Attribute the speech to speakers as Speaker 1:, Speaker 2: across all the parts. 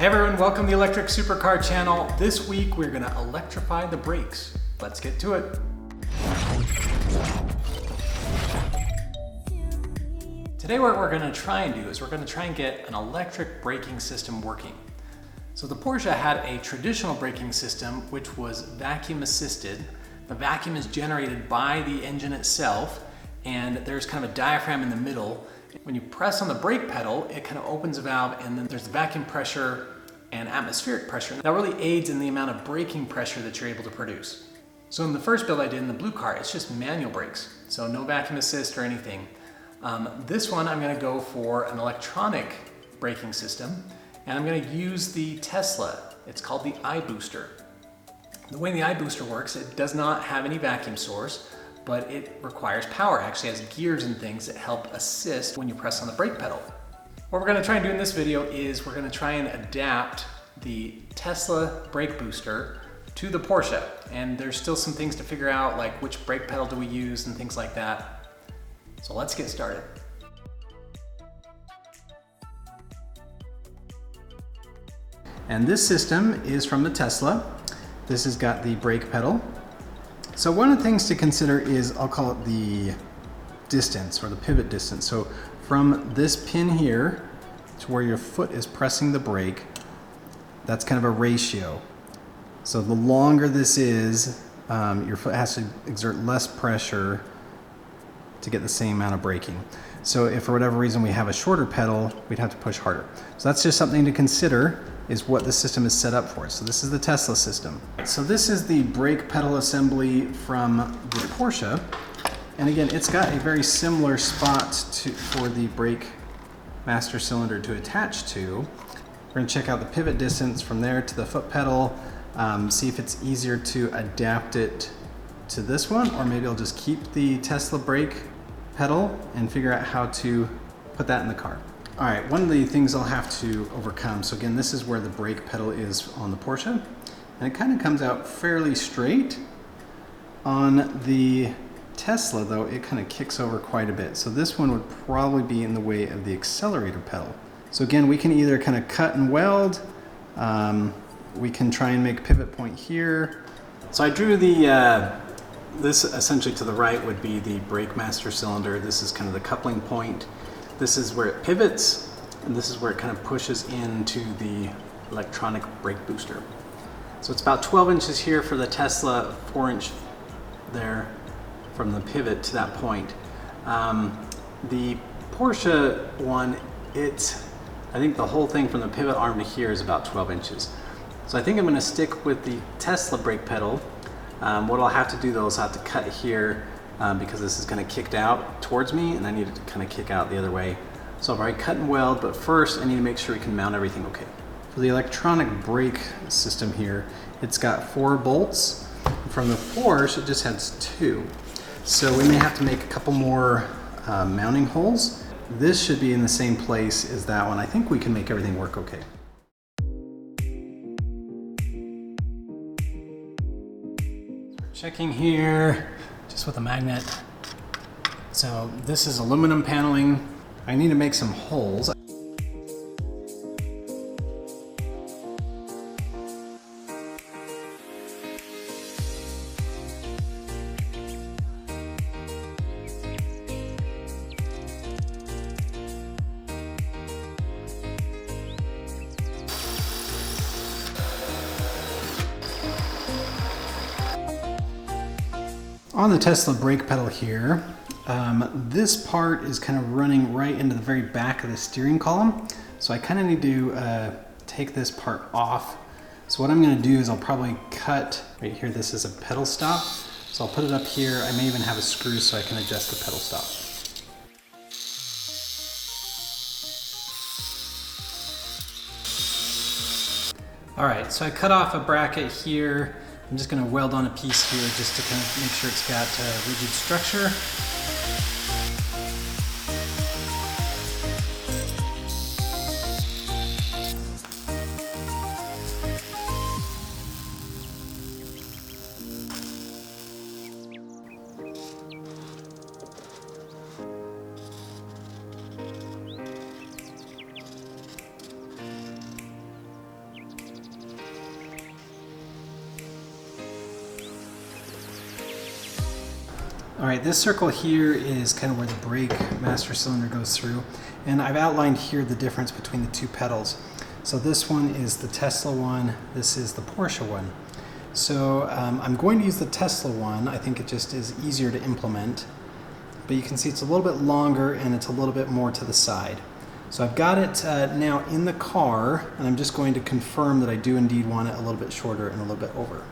Speaker 1: Hey everyone, welcome to the Electric Supercar channel. This week we're going to electrify the brakes. Let's get to it. Today what we're going to try and do is we're going to try and get an electric braking system working. So the Porsche had a traditional braking system which was vacuum assisted. The vacuum is generated by the engine itself, and there's kind of a diaphragm in the middle. When you press on the brake pedal, it kind of opens a valve, and then there's the vacuum pressure and atmospheric pressure. That really aids in the amount of braking pressure that you're able to produce. So in the first build I did in the blue car, it's just manual brakes, so no vacuum assist or anything. This one I'm going to go for an electronic braking system, and I'm going to use the Tesla. It's called the ibooster. The way the ibooster works, it does not have any vacuum source, but it requires power. It actually has gears and things that help assist when you press on the brake pedal. What we're going to try and do in this video is we're going to try and adapt the Tesla brake booster to the Porsche. And there's still some things to figure out, like which brake pedal do we use and things like that. So let's get started. And this system is from the Tesla. This has got the brake pedal. So one of the things to consider is, I'll call it the distance, or the pivot distance. So from this pin here to where your foot is pressing the brake, that's kind of a ratio. So the longer this is, your foot has to exert less pressure to get the same amount of braking. So if for whatever reason we have a shorter pedal, we'd have to push harder. So that's just something to consider, is what the system is set up for. So this is the Tesla system. So this is the brake pedal assembly from the Porsche. And again, it's got a very similar spot for the brake master cylinder to attach to. We're gonna check out the pivot distance from there to the foot pedal, see if it's easier to adapt it to this one, or maybe I'll just keep the Tesla brake pedal and figure out how to put that in the car. All right, one of the things I'll have to overcome, so again, this is where the brake pedal is on the Porsche, and it kind of comes out fairly straight. On the Tesla though, it kind of kicks over quite a bit. So this one would probably be in the way of the accelerator pedal. So again, we can either kind of cut and weld, we can try and make a pivot point here. So I drew this essentially to the right would be the brake master cylinder. This is kind of the coupling point. This is where it pivots, and this is where it kind of pushes into the electronic brake booster. So it's about 12 inches here for the Tesla, 4 inch there from the pivot to that point. The Porsche one, I think the whole thing from the pivot arm to here is about 12 inches. So I think I'm going to stick with the Tesla brake pedal. What I'll have to do though is I'll have to cut here because this is kind of kicked out towards me, and I need it to kind of kick out the other way. So I've already cut and weld, but first I need to make sure we can mount everything okay. For the electronic brake system here, it's got 4 bolts. From the Porsche, it just has 2. So we may have to make a couple more mounting holes. This should be in the same place as that one. I think we can make everything work okay. Checking here, just with a magnet. So this is aluminum paneling. I need to make some holes. On the Tesla brake pedal here, this part is kind of running right into the very back of the steering column. So I kind of need to take this part off. So what I'm going to do is I'll probably cut right here. This is a pedal stop. So I'll put it up here. I may even have a screw so I can adjust the pedal stop. All right, so I cut off a bracket here. I'm just going to weld on a piece here just to kind of make sure it's got rigid structure. All right, this circle here is kind of where the brake master cylinder goes through, and I've outlined here the difference between the two pedals. So this one is the Tesla one, this is the Porsche one. So I'm going to use the Tesla one. I think it just is easier to implement, but you can see it's a little bit longer and it's a little bit more to the side. So I've got it now in the car, and I'm just going to confirm that I do indeed want it a little bit shorter and a little bit over.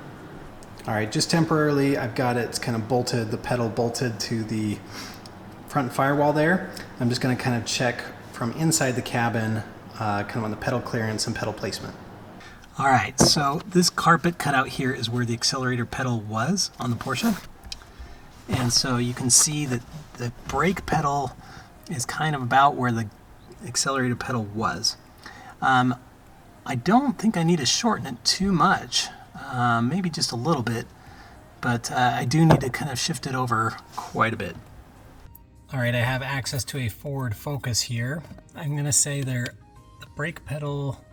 Speaker 1: All right, just temporarily, I've got it kind of bolted, the pedal bolted to the front firewall there. I'm just going to kind of check from inside the cabin, kind of on the pedal clearance and pedal placement. All right, so this carpet cut out here is where the accelerator pedal was on the Porsche. And so you can see that the brake pedal is kind of about where the accelerator pedal was. I don't think I need to shorten it too much. Maybe just a little bit, but I do need to kind of shift it over quite a bit. All right, I have access to a forward focus here. I'm going to say the brake pedal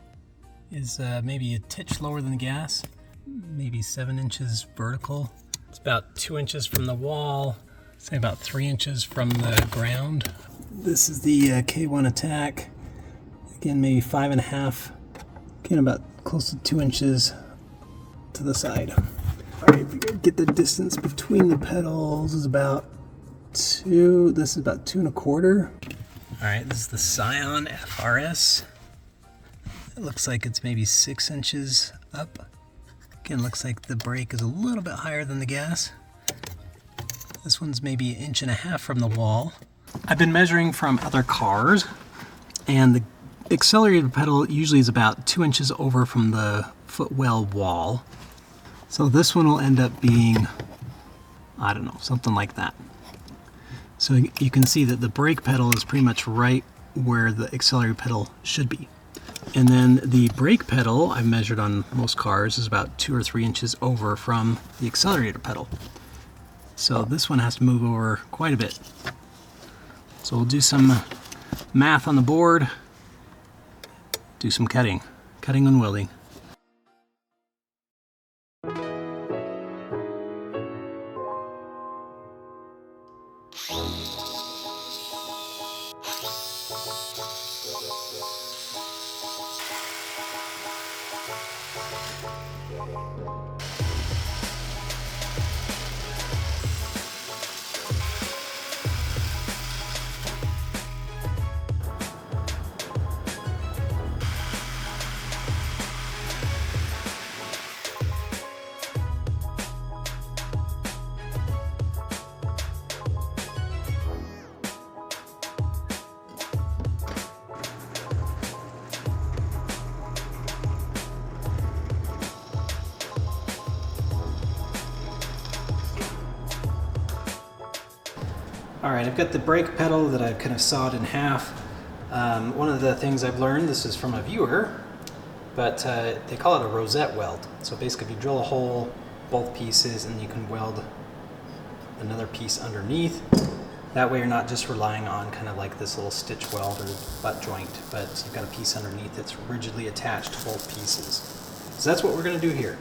Speaker 1: is maybe a titch lower than the gas, maybe 7 inches vertical. It's about 2 inches from the wall, say about 3 inches from the ground. This is the K1 attack. Again, maybe 5.5, again about close to 2 inches to the side. All right, if you get the distance between the pedals is about 2, this is about 2.25. All right, this is the Scion FRS. It looks like it's maybe 6 inches up. Again, looks like the brake is a little bit higher than the gas. This one's maybe 1.5 inches from the wall. I've been measuring from other cars, and the accelerator pedal usually is about 2 inches over from the footwell wall. So this one will end up being, I don't know, something like that. So you can see that the brake pedal is pretty much right where the accelerator pedal should be. And then the brake pedal, I've measured on most cars, is about 2 or 3 inches over from the accelerator pedal. So this one has to move over quite a bit. So we'll do some math on the board, do some cutting and welding. All right, I've got the brake pedal that I've kind of sawed in half. One of the things I've learned, this is from a viewer, but they call it a rosette weld. So basically if you drill a hole, both pieces, and you can weld another piece underneath. That way you're not just relying on kind of like this little stitch weld or butt joint, but you've got a piece underneath that's rigidly attached to both pieces. So that's what we're going to do here.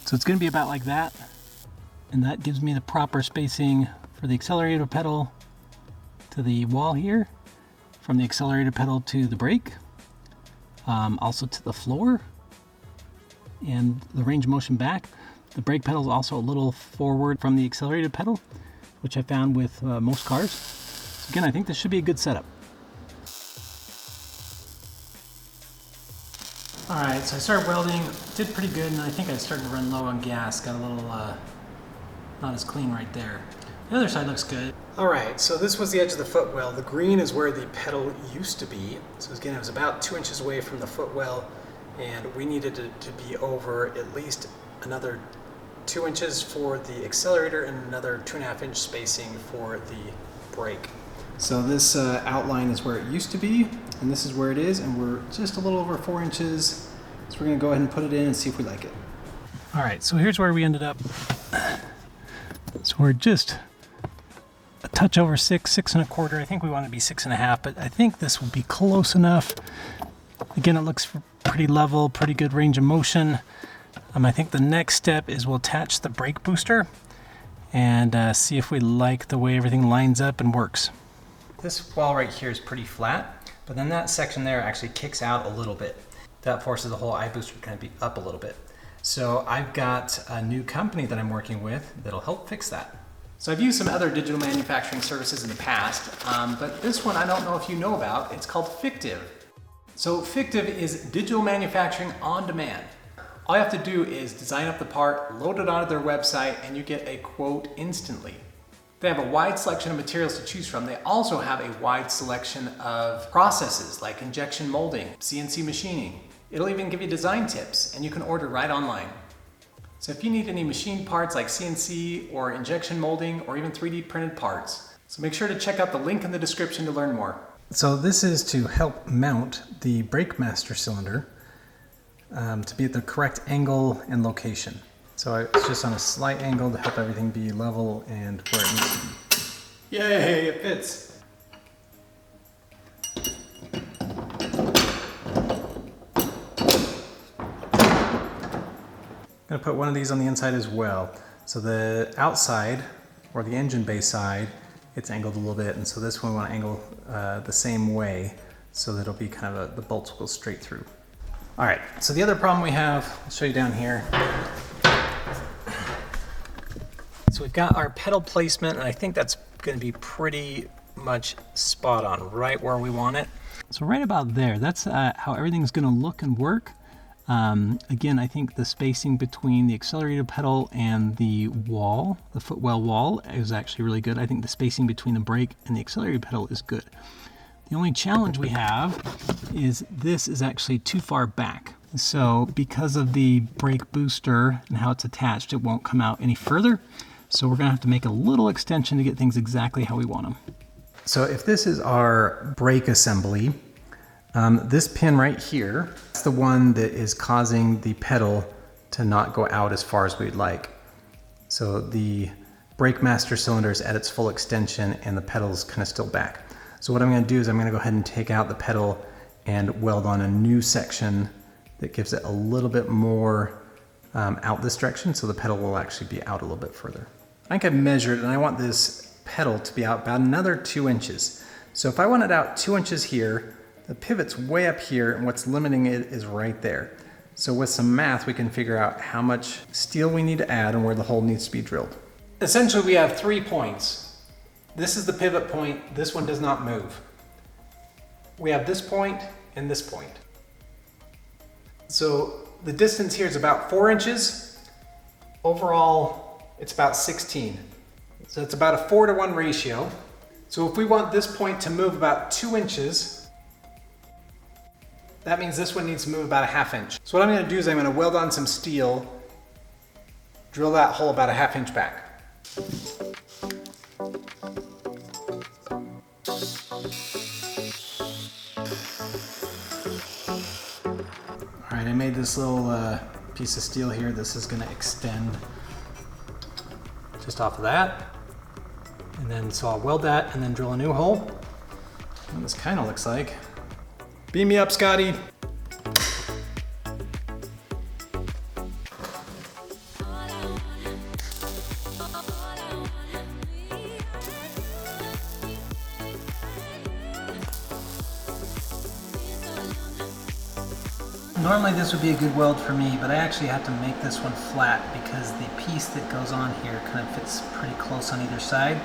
Speaker 1: So it's going to be about like that, and that gives me the proper spacing for the accelerator pedal to the wall here, from the accelerator pedal to the brake, also to the floor, and the range of motion back. The brake pedal is also a little forward from the accelerator pedal, which I found with most cars. So again, I think this should be a good setup. All right, so I started welding, did pretty good, and I think I started to run low on gas. Got a little not as clean right there. The other side looks good. All right, so this was the edge of the footwell. The green is where the pedal used to be. So again, it was about 2 inches away from the footwell, and we needed it to be over at least another 2 inches for the accelerator and another 2.5 inch spacing for the brake. So this outline is where it used to be, and this is where it is, and we're just a little over 4 inches. So we're gonna go ahead and put it in and see if we like it. All right, so here's where we ended up. So we're just a touch over 6 1/4. I think we want to be 6 1/2, but I think this will be close enough. Again, it looks pretty level, pretty good range of motion. I think the next step is we'll attach the brake booster and see if we like the way everything lines up and works. This wall right here is pretty flat, but then that section there actually kicks out a little bit. That forces the whole ibooster to kind of be up a little bit. So I've got a new company that I'm working with that'll help fix that. So I've used some other digital manufacturing services in the past, but this one I don't know if you know about. It's called Fictive. So Fictive is digital manufacturing on demand. All you have to do is design up the part, load it onto their website, and you get a quote instantly. They have a wide selection of materials to choose from. They also have a wide selection of processes like injection molding, CNC machining. It'll even give you design tips, and you can order right online. So if you need any machine parts like CNC or injection molding or even 3D printed parts, so make sure to check out the link in the description to learn more. So this is to help mount the brake master cylinder to be at the correct angle and location. So it's just on a slight angle to help everything be level and where it needs to be. Yay, it fits! I'm going to put one of these on the inside as well. So the outside, or the engine bay side, it's angled a little bit, and so this one we want to angle the same way so that it'll be kind of the bolts will go straight through. All right, so the other problem we have, I'll show you down here. So we've got our pedal placement, and I think that's going to be pretty much spot on, right where we want it. So right about there, that's how everything's going to look and work. Again, I think the spacing between the accelerator pedal and the wall, the footwell wall, is actually really good. I think the spacing between the brake and the accelerator pedal is good. The only challenge we have is this is actually too far back. So because of the brake booster and how it's attached, it won't come out any further. So we're gonna have to make a little extension to get things exactly how we want them. So if this is our brake assembly, this pin right here, that's the one that is causing the pedal to not go out as far as we'd like. So the brake master cylinder is at its full extension and the pedal's kind of still back. So what I'm going to do is I'm going to go ahead and take out the pedal and weld on a new section that gives it a little bit more out this direction, so the pedal will actually be out a little bit further. I think I've measured and I want this pedal to be out about another 2 inches. So if I want it out 2 inches here, the pivot's way up here and what's limiting it is right there. So with some math we can figure out how much steel we need to add and where the hole needs to be drilled. Essentially we have 3 points. This is the pivot point, this one does not move. We have this point and this point. So the distance here is about 4 inches. Overall, it's about 16. So it's about a 4-to-1 ratio. So if we want this point to move about 2 inches, that means this one needs to move about a 1/2 inch. So what I'm gonna do is I'm gonna weld on some steel, drill that hole about a 1/2 inch back. All right, I made this little piece of steel here. This is gonna extend just off of that. And then, so I'll weld that and then drill a new hole. And this kind of looks like. Beam me up, Scotty. Normally this would be a good weld for me, but I actually have to make this one flat because the piece that goes on here kind of fits pretty close on either side.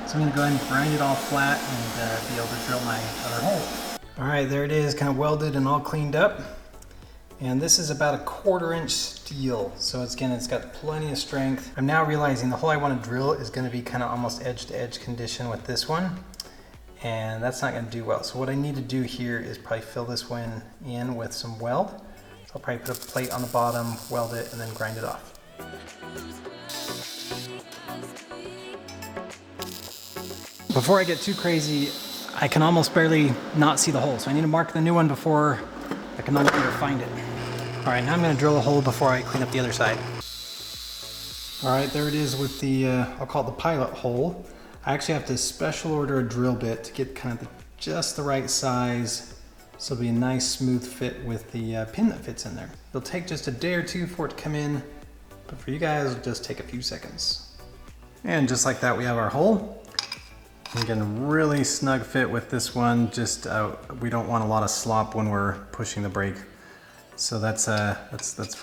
Speaker 1: So I'm going to go ahead and grind it all flat and be able to drill my other hole. All right, there it is, kind of welded and all cleaned up. And this is about a 1/4 inch steel. So it's got plenty of strength. I'm now realizing the hole I want to drill is going to be kind of almost edge to edge condition with this one. And that's not going to do well. So what I need to do here is probably fill this one in with some weld. So I'll probably put a plate on the bottom, weld it, and then grind it off. Before I get too crazy, I can almost barely not see the hole. So I need to mark the new one before I can no longer find it. All right, now I'm gonna drill a hole before I clean up the other side. All right, there it is with the, I'll call it the pilot hole. I actually have to special order a drill bit to get kind of just the right size. So it'll be a nice smooth fit with the pin that fits in there. It'll take just a day or two for it to come in, but for you guys, it'll just take a few seconds. And just like that, we have our hole. Again, really snug fit with this one. Just we don't want a lot of slop when we're pushing the brake. So that's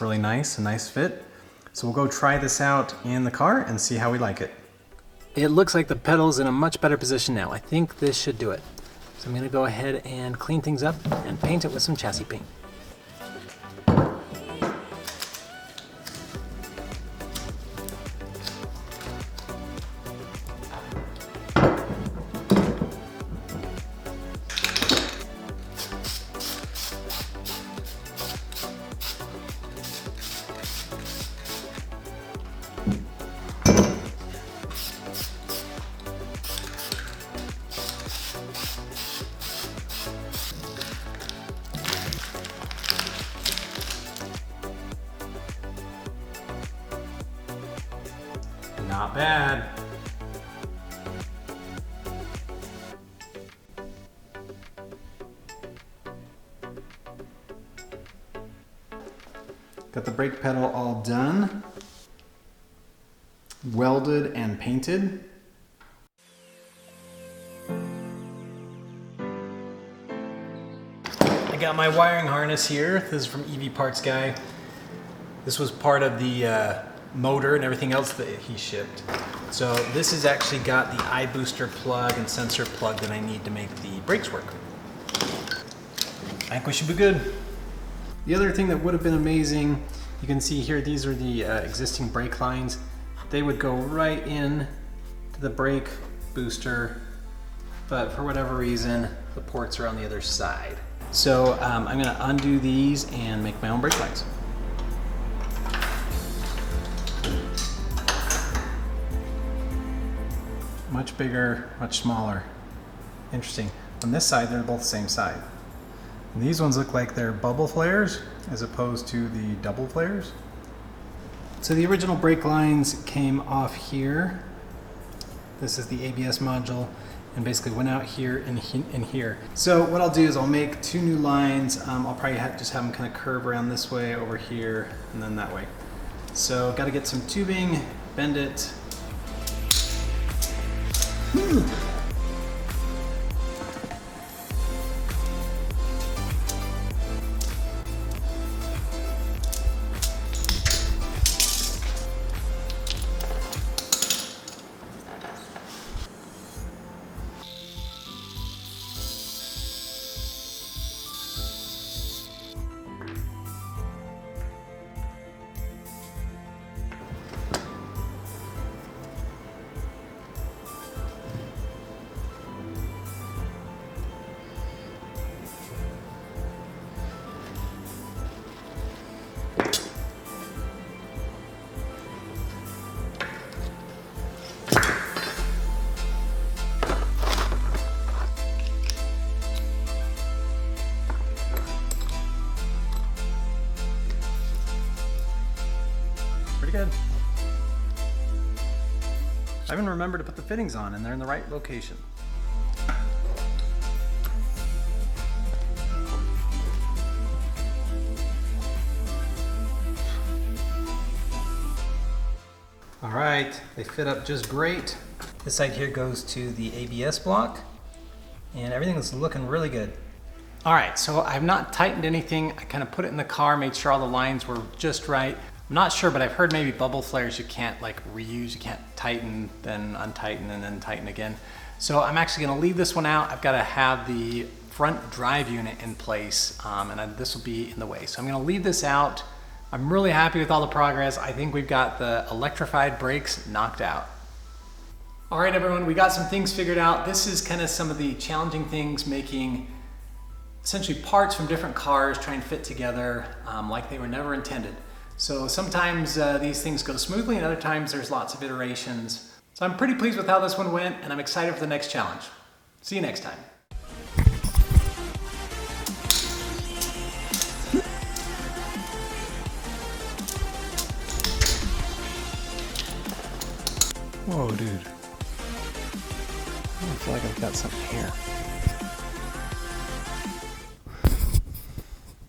Speaker 1: really nice, a nice fit. So we'll go try this out in the car and see how we like it. It looks like the pedal's in a much better position now. I think this should do it. So I'm gonna go ahead and clean things up and paint it with some chassis paint. Not bad. Got the brake pedal all done, welded and painted. I got my wiring harness here. This is from EV Parts Guy. This was part of the motor and everything else that he shipped. So this has actually got the ibooster plug and sensor plug that I need to make the brakes work. I think we should be good. The other thing that would have been amazing, you can see here, these are the existing brake lines. They would go right in to the brake booster, but for whatever reason, the ports are on the other side. So I'm gonna undo these and make my own brake lines. Much bigger, much smaller. Interesting. On this side, they're both the same side. And these ones look like they're bubble flares as opposed to the double flares. So the original brake lines came off here. This is the ABS module and basically went out here and here. So what I'll do is I'll make two new lines. I'll probably just have them kind of curve around this way, over here, and then that way. So got to get some tubing, bend it. Pretty good. I even remember to put the fittings on and they're in the right location. All right, they fit up just great. This side here goes to the ABS block and everything is looking really good. All right, so I've not tightened anything. I kind of put it in the car, made sure all the lines were just right. I'm not sure, but I've heard maybe bubble flares you can't like reuse. You can't tighten, then untighten, and then tighten again. So I'm actually gonna leave this one out. I've gotta have the front drive unit in place, and this will be in the way. So I'm gonna leave this out. I'm really happy with all the progress. I think we've got the electrified brakes knocked out. All right, everyone, we got some things figured out. This is kind of some of the challenging things, making essentially parts from different cars trying to fit together like they were never intended. So sometimes these things go smoothly and other times there's lots of iterations. So I'm pretty pleased with how this one went, and I'm excited for the next challenge. See you next time. Whoa, dude. I feel like I've got something here.